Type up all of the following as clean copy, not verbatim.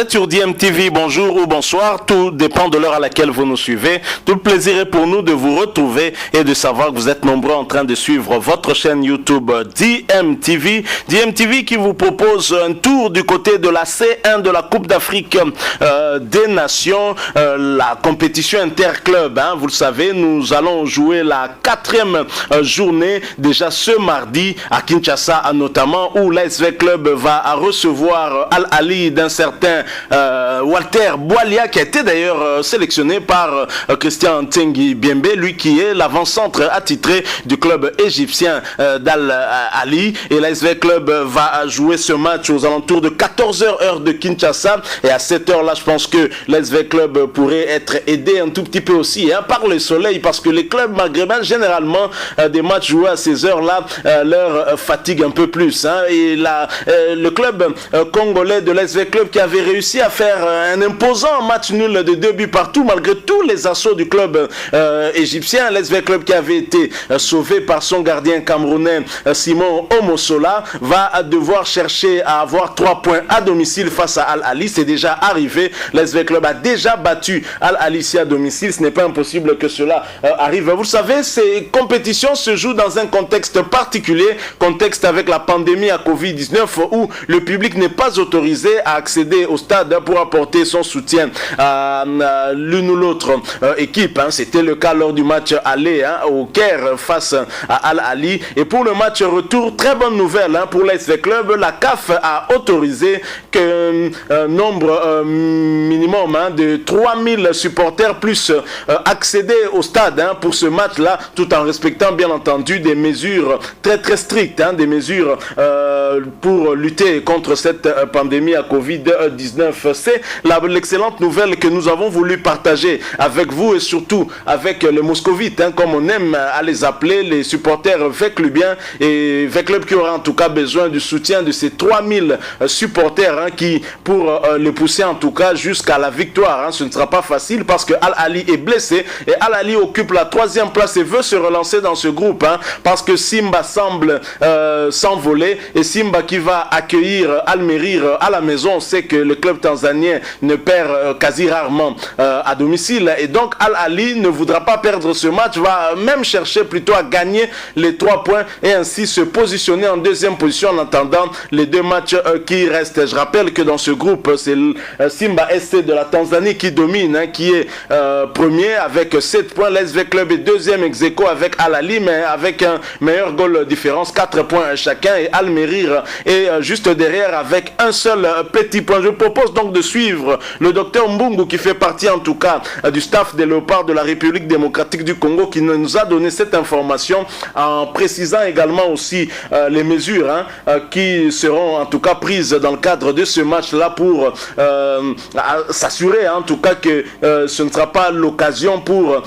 êtes sur DMTV, bonjour ou bonsoir, tout dépend de l'heure à laquelle vous nous suivez. Tout le plaisir est pour nous de vous retrouver et de savoir que vous êtes nombreux en train de suivre votre chaîne YouTube DMTV. DMTV qui vous propose un tour du côté de la C1 de la Coupe d'Afrique des Nations, la compétition interclub. Vous le savez, nous allons jouer la 4e journée déjà ce mardi à Kinshasa notamment, où l'ASV Club va recevoir Al Ali d'un certain Walter Boalia, qui a été d'ailleurs sélectionné par Christian Tengi Biembe, lui qui est l'avant-centre attitré du club égyptien d'Al Ali. Et l'ASV Club va jouer ce match aux alentours de 14h heure de Kinshasa, et à cette heure là je pense que l'ASV Club pourrait être aidé un tout petit peu aussi par le soleil, parce que les clubs maghrébins généralement des matchs joués à ces heures là leur fatigue un peu plus. Et le club congolais de l'ASV Club, qui avait réussi à faire un imposant match nul de 2 buts partout malgré tous les assauts du club égyptien, l'ASV Club qui avait été sauvé par son gardien camerounais Simon Omosola, va devoir chercher à avoir 3 points à domicile face à Al Ali. C'est déjà arrivé, l'ASV Club a déjà battu Al Ali ici à domicile, ce n'est pas impossible que cela arrive. Vous le savez, ces compétitions se jouent dans un contexte particulier, contexte avec la pandémie à Covid-19, où le public n'est pas autorisé à accéder au stade pour apporter son soutien à l'une ou l'autre équipe. C'était le cas lors du match aller au Caire face à Al Ali. Et pour le match retour, très bonne nouvelle pour l'ASV Club, la CAF a autorisé qu'un nombre minimum de 3000 supporters puissent accéder au stade pour ce match-là, tout en respectant bien entendu des mesures très strictes, des mesures pour lutter contre cette pandémie à Covid-19. C'est l'excellente nouvelle que nous avons voulu partager avec vous et surtout avec les moscovites, comme on aime à les appeler, les supporters Veclubiens, et Veclub qui aura en tout cas besoin du soutien de ces 3000 supporters qui, pour les pousser en tout cas jusqu'à la victoire, ce ne sera pas facile parce que Al Ali est blessé et Al Ali occupe la 3e place et veut se relancer dans ce groupe, parce que Simba semble s'envoler, et Simba qui va accueillir Al-Merir à la maison. On sait que le club tanzanien ne perd quasi rarement à domicile, et donc Al Ali ne voudra pas perdre ce match, va même chercher plutôt à gagner les 3 points et ainsi se positionner en 2e position en attendant les 2 matchs qui restent. Je rappelle que dans ce groupe, c'est Simba SC de la Tanzanie qui domine, qui est premier avec 7 points. L'ASV Club est 2e ex aequo avec Al Ali, mais avec un meilleur goal différence, 4 points chacun, et Al-Merir est juste derrière avec un seul petit point. Je propose donc de suivre le docteur Mbungu, qui fait partie en tout cas du staff des Léopards de la République démocratique du Congo, qui nous a donné cette information en précisant également aussi les mesures qui seront en tout cas prises dans le cadre de ce match-là pour s'assurer en tout cas que ce ne sera pas l'occasion pour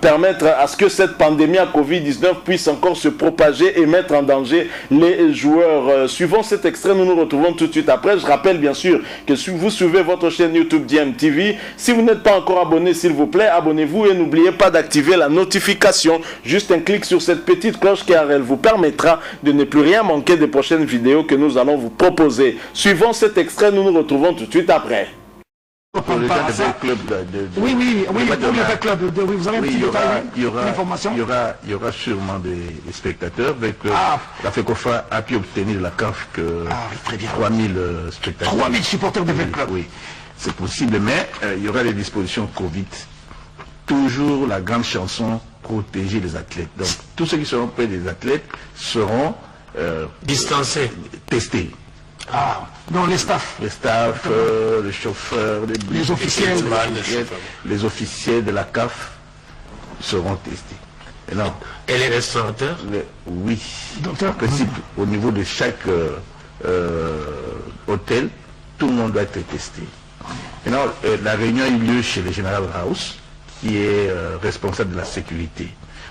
permettre à ce que cette pandémie à Covid-19 puisse encore se propager et mettre en danger les joueurs. Suivant cet extrait, nous nous retrouvons tout de suite après. Je rappelle bien sûr que si vous suivez votre chaîne YouTube DMTV, si vous n'êtes pas encore abonné, s'il vous plaît, abonnez-vous et n'oubliez pas d'activer la notification. Juste un clic sur cette petite cloche car elle vous permettra de ne plus rien manquer des prochaines vidéos que nous allons vous proposer. Suivant cet extrait, nous nous retrouvons tout de suite après. Pour les gens des clubs oui, pour les clubs, vous avez un petit détail, l'information. Il y aura sûrement des spectateurs. La FECOFA a pu obtenir de la CAF que 3000 spectateurs. 3000 supporters de club. Oui, c'est possible, mais il y aura des dispositions Covid. Toujours la grande chanson, protéger les athlètes. Donc, tous ceux qui seront près des athlètes seront distancés, testés. Donc les staffs. Les staffs, les chauffeurs, les officiels. Les officiels de la CAF seront testés. Et les restaurateurs? Oui. En principe, au niveau de chaque hôtel, tout le monde doit être testé. Maintenant, la réunion a eu lieu chez le général House, qui est responsable de la sécurité.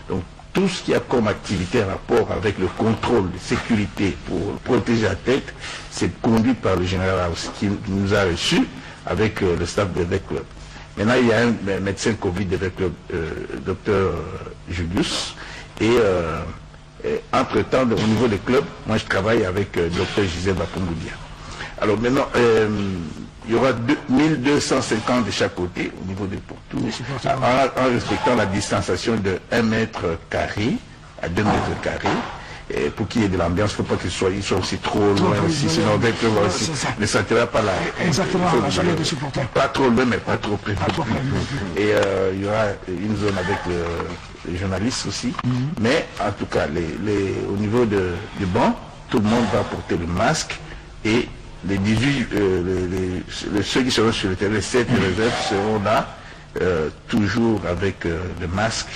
Donc, tout ce qui a comme activité en rapport avec le contrôle de sécurité pour protéger la tête, c'est conduit par le général House, qui nous a reçus avec le staff de VECLUB. Maintenant, il y a un médecin Covid de VECLUB, docteur Julius, et entre-temps, au niveau des clubs, moi je travaille avec docteur Gisèle Bapongoudia. Alors maintenant, il y aura 1250 de chaque côté au niveau des portes, en respectant la distanciation de 1 mètre carré à 2 mètres carrés. Et pour qu'il y ait de l'ambiance, il ne faut pas qu'ils soient aussi trop loin aussi, sinon avec aussi, ne sentira pas la... Exactement, la chaleur des supporters. Pas trop loin, mais pas trop près. Et il y aura une zone avec les journalistes aussi. Mais en tout cas, au niveau du banc, tout le monde va porter le masque et les 18, ceux qui seront sur le terrain, les 7 réserves seront là, toujours avec le masque.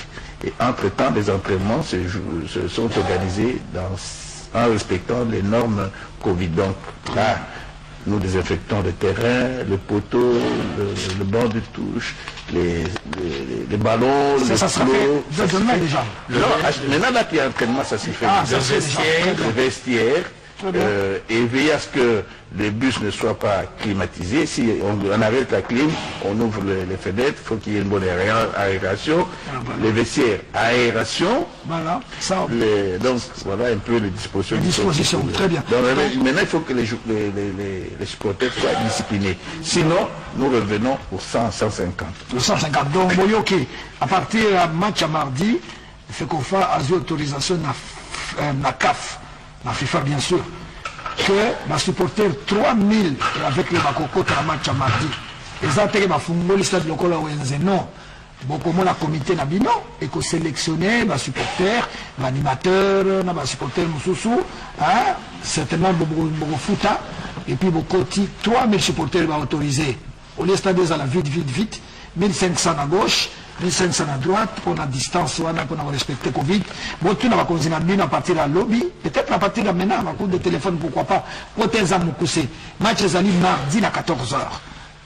Et entre-temps, les entraînements se sont organisés en respectant les normes Covid. Donc là, nous désinfectons le terrain, le poteau, le banc de touche, les ballons, les flots. Demain déjà. Non, maintenant là qu'il y a entraînement, ça se fait. Le vestiaire. Et veiller à ce que les bus ne soient pas climatisés. Si on arrête la clim, on ouvre les fenêtres, il faut qu'il y ait une bonne aération. Les vestiaires, aération. Voilà, ça. Donc voilà un peu les dispositions. Très bien. Donc, maintenant, il faut que les supporters soient disciplinés. Sinon, nous revenons au 150. Le 150. Donc, Boyoke, à partir du match à mardi, il fait qu'on fasse autorisation à CAF. La FIFA bien sûr, que les supporters 3000 avec le Bakoko à match à mardi. Et ça, c'est que le stade local non. Beaucoup de comité nabino et que sélectionner les supporters, les animateurs, les supporters Moussoussou, certainement beaucoup foot, et puis beaucoup 3000 supporters vont autoriser. Au lieu de stade à la vite, 1500 à gauche. 1500 à droite, pour la distance, pour respecter Covid. Bon, tout va continuer à partir de la lobby, peut-être à partir de maintenant, à coup de téléphone, pourquoi pas, pour tes amis coussés. Match est mardi à 14h.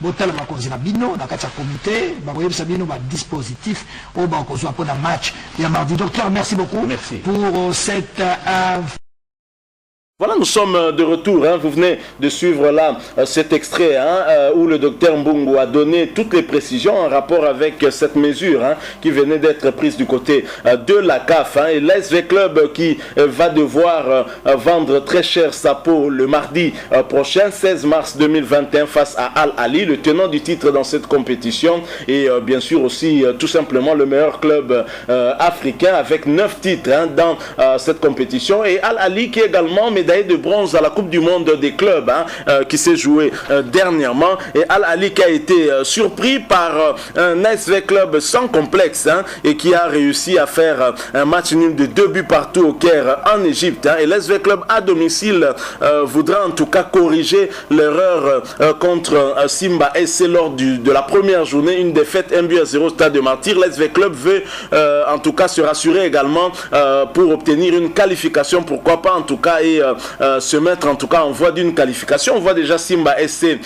Bon, tel va continuer à bino, dans le comité, vous savez, dispositif, au bas, qu'on soit pour un match, et à mardi. Docteur, merci beaucoup pour cette. Voilà, nous sommes de retour. Vous venez de suivre là cet extrait où le docteur Mbungu a donné toutes les précisions en rapport avec cette mesure qui venait d'être prise du côté de la CAF. Et l'SV Club qui va devoir vendre très cher sa peau le mardi prochain, 16 mars 2021, face à Al Ahly, le tenant du titre dans cette compétition. Et bien sûr aussi tout simplement le meilleur club africain avec 9 titres dans cette compétition. Et Al Ahly qui est également médaillé de bronze à la Coupe du Monde des clubs qui s'est jouée dernièrement. Et Al Ahly qui a été surpris par un SV Club sans complexe et qui a réussi à faire un match nul de 2 buts partout au Caire en Égypte. Et l'SV Club à domicile voudra en tout cas corriger l'erreur contre Simba SC lors de la première journée, une défaite 1-0 au Stade de Martyrs. L'SV Club veut en tout cas se rassurer également pour obtenir une qualification, pourquoi pas en tout cas, et se mettre en tout cas en voie d'une qualification. On voit déjà Simba SC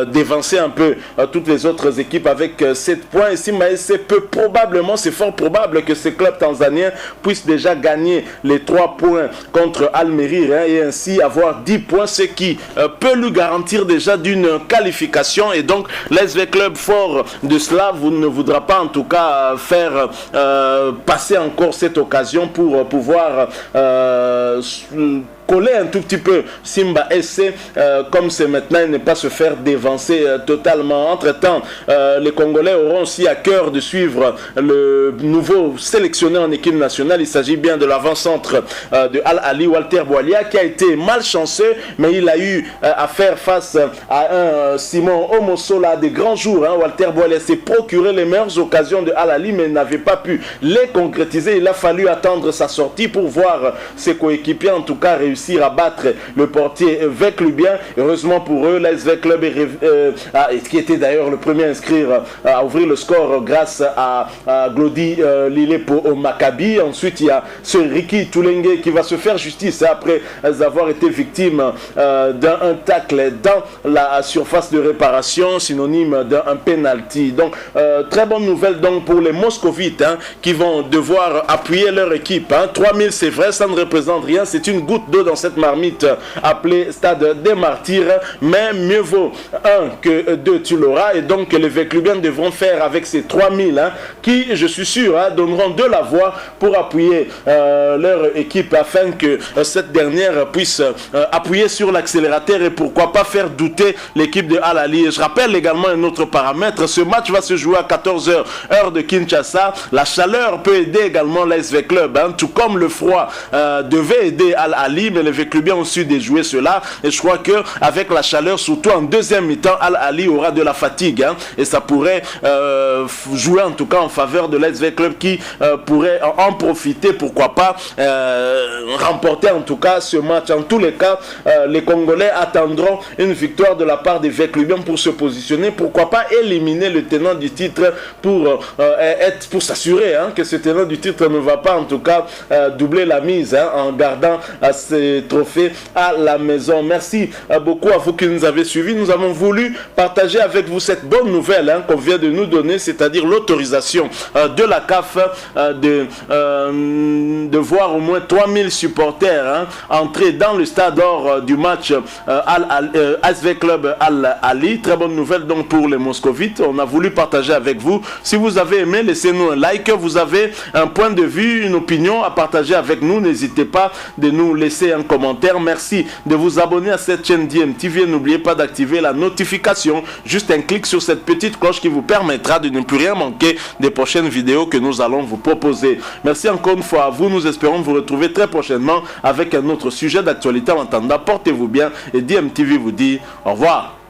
dévancer un peu toutes les autres équipes avec 7 points, et Simba SC peut probablement, c'est fort probable que ces clubs tanzaniens puissent déjà gagner les 3 points contre Al-Merrikh et ainsi avoir 10 points, ce qui peut lui garantir déjà d'une qualification. Et donc l'SV Club, fort de cela, ne voudra pas en tout cas faire passer encore cette occasion pour pouvoir coller un tout petit peu Simba SC comme c'est maintenant, et ne pas se faire dévancer totalement. Entre-temps, les Congolais auront aussi à cœur de suivre le nouveau sélectionné en équipe nationale. Il s'agit bien de l'avant-centre de Al Ahly, Walter Boualia, qui a été malchanceux, mais il a eu à faire face à un Simon Omosola des grands jours. Walter Boualia s'est procuré les meilleures occasions de Al Ahly, mais n'avait pas pu les concrétiser. Il a fallu attendre sa sortie pour voir ses coéquipiers en tout cas réussir à battre le portier Veclubien. Heureusement pour eux, l'SV Club qui était d'ailleurs le premier à inscrire, à ouvrir le score grâce à Glody Lilepo au Maccabi. Ensuite, il y a ce Ricky Toulengue qui va se faire justice après avoir été victime d'un tacle dans la surface de réparation, synonyme d'un penalty. Donc, très bonne nouvelle donc pour les Moscovites qui vont devoir appuyer leur équipe. 3000, c'est vrai, ça ne représente rien, c'est une goutte d'eau cadeaux dans cette marmite appelée Stade des Martyrs, mais mieux vaut un que deux, tu l'auras. Et donc les Vauclubiens devront faire avec ces 3000 qui, je suis sûr, donneront de la voix pour appuyer leur équipe afin que cette dernière puisse appuyer sur l'accélérateur et pourquoi pas faire douter l'équipe de Al Ahly. Et je rappelle également un autre paramètre, ce match va se jouer à 14h heure de Kinshasa. La chaleur peut aider également l'ASV Club, tout comme le froid devait aider Al Ahly, mais les Vauclubiens ont su déjouer cela. Et je crois que avec la chaleur, surtout en deuxième mi-temps, Al Ahly aura de la fatigue, et ça pourrait jouer en tout cas en faveur de l'ASV Club qui pourrait en profiter, pourquoi pas remporter en tout cas ce match. En tous les cas, les Congolais attendront une victoire de la part des Vauclubiens pour se positionner, pourquoi pas éliminer le tenant du titre pour s'assurer que ce tenant du titre ne va pas en tout cas doubler la mise en gardant ces trophées à la maison. Merci beaucoup à vous qui nous avez suivis. Nous avons voulu partager avec vous cette bonne nouvelle qu'on vient de nous donner, c'est-à-dire l'autorisation de la CAF de voir au moins 3000 supporters entrer dans le stade lors du match ASV Club Al Ahly. Très bonne nouvelle donc pour les Moscovites. On a voulu partager avec vous. Si vous avez aimé, laissez-nous un like. Vous avez un point de vue, une opinion à partager avec nous, n'hésitez pas de nous laisser un commentaire. Merci de vous abonner à cette chaîne DMTV. N'oubliez pas d'activer la notification. Juste un clic sur cette petite cloche qui vous permettra de ne plus rien manquer des prochaines vidéos que nous allons vous proposer. Merci encore une fois à vous. Nous espérons vous retrouver très prochainement avec un autre sujet d'actualité. En attendant, portez-vous bien et DMTV vous dit au revoir.